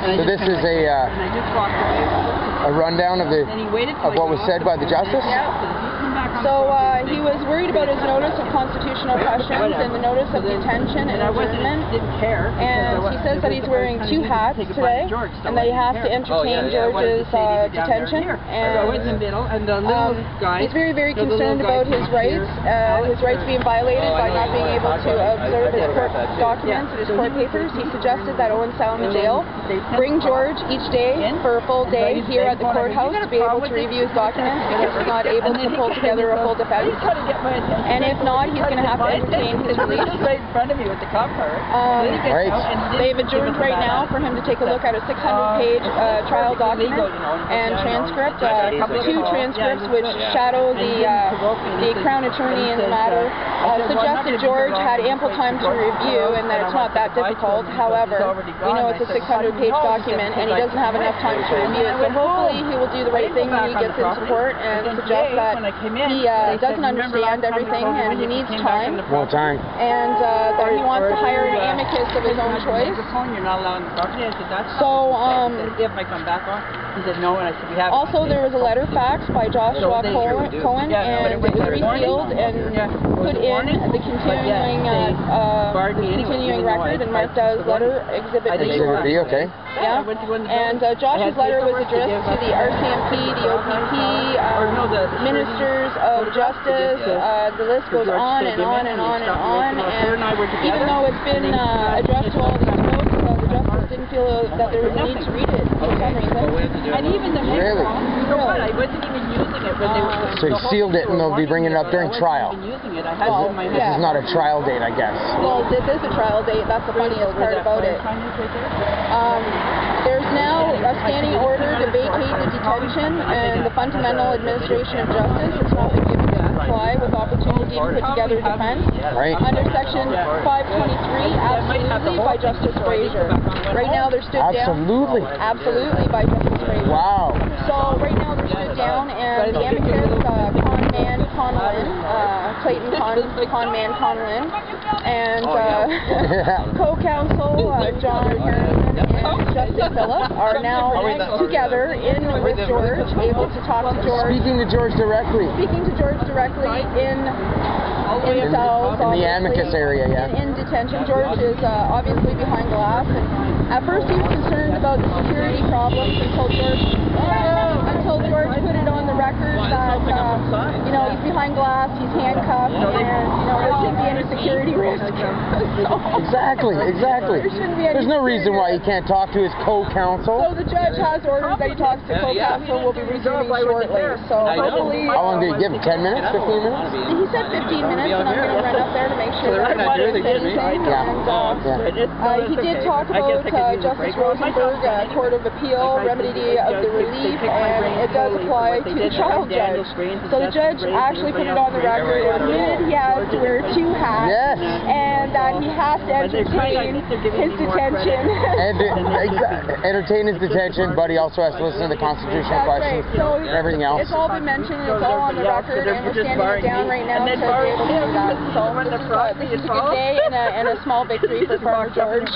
So this is a rundown of what was said by the justice? So he was worried about his notice of constitutional questions and the notice of detention and adjournment. And he says that he's wearing two hats today and that he has to entertain George's detention. And he's very, very concerned about his rights being violated by not being able to observe his court documents and his court papers. He suggested that Owen Sound Jail bring George each day for a full day here at the courthouse to be able to review his documents because he's not able to pull together a full defense. And if not, he's going to have to entertain his release. They've adjourned right now for him to take a look at a 600-page trial document and transcript, two transcripts which shadow the Crown Attorney in the matter suggested George had ample time to review and that it's not that difficult. However, we know it's a 600-page document and he doesn't have enough time to review it. So hopefully he will do the right thing when he gets into court and suggest that he doesn't understand everything and he needs time. More time. And that he wants to hire an amicus of his own choice. So, also there was a letter faxed by Joshua Cohen and it was resealed and put in the continuing record and marked as letter Exhibit B. Exhibit B, okay. Yeah, and Josh's letter was addressed to the RCMP, the OPP, ministers of justice, the list goes on and on and on and on, and even though it's been addressed to all these folks, the justice didn't feel that there was a need to read it for some reason. And even the really? I wasn't even using it when they were... So he sealed it and they'll be bringing it up during trial. Well, this is not a trial date, I guess. Well, this is a trial date. That's the funniest part about it. There's now a standing order to vacate the detention and the fundamental administration of justice. It's not been given to comply with opportunity to put together defense. Right. Under Section 523, absolutely by Justice Fraser. Right now they're stood down. Absolutely by Justice Fraser. Wow. So right now they're stood down and the amicus, Clayton Conman Conlin, and co-counsel John Harrison and Justin Phillips are now together with George, able to talk to George. Speaking to George directly in cells, in the amicus area, yeah. In detention. George is obviously behind glass, and at first he was concerned about the security problems until George put it on the record that he's behind glass, he's handcuffed, and there shouldn't be any security risk. Exactly. There shouldn't be any. There's no reason why he can't talk to his co-counsel. So the judge has ordered that he talks to co-counsel. We'll be resuming shortly. So hopefully. How long did he give him? 10 minutes? 15 minutes? He said 15 minutes, and I'm going to run up there to make sure that everybody is anything. And he did talk about Justice Rosenberg, Court of Appeal, remedy of the relief, and it does apply to the trial judge. So the judge actually put it on the record and admitted he has to wear two hats, and that he has to entertain his detention. Entertain his detention, but he also has to listen to the constitutional questions and everything else. It's all been mentioned, it's all on the record, and we're standing it down right now to be able to do that. So this is a good day and a small victory for Farmer George.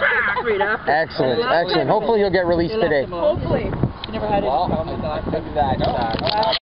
Excellent. Hopefully he'll get released today. Hopefully. You never had any problem with that?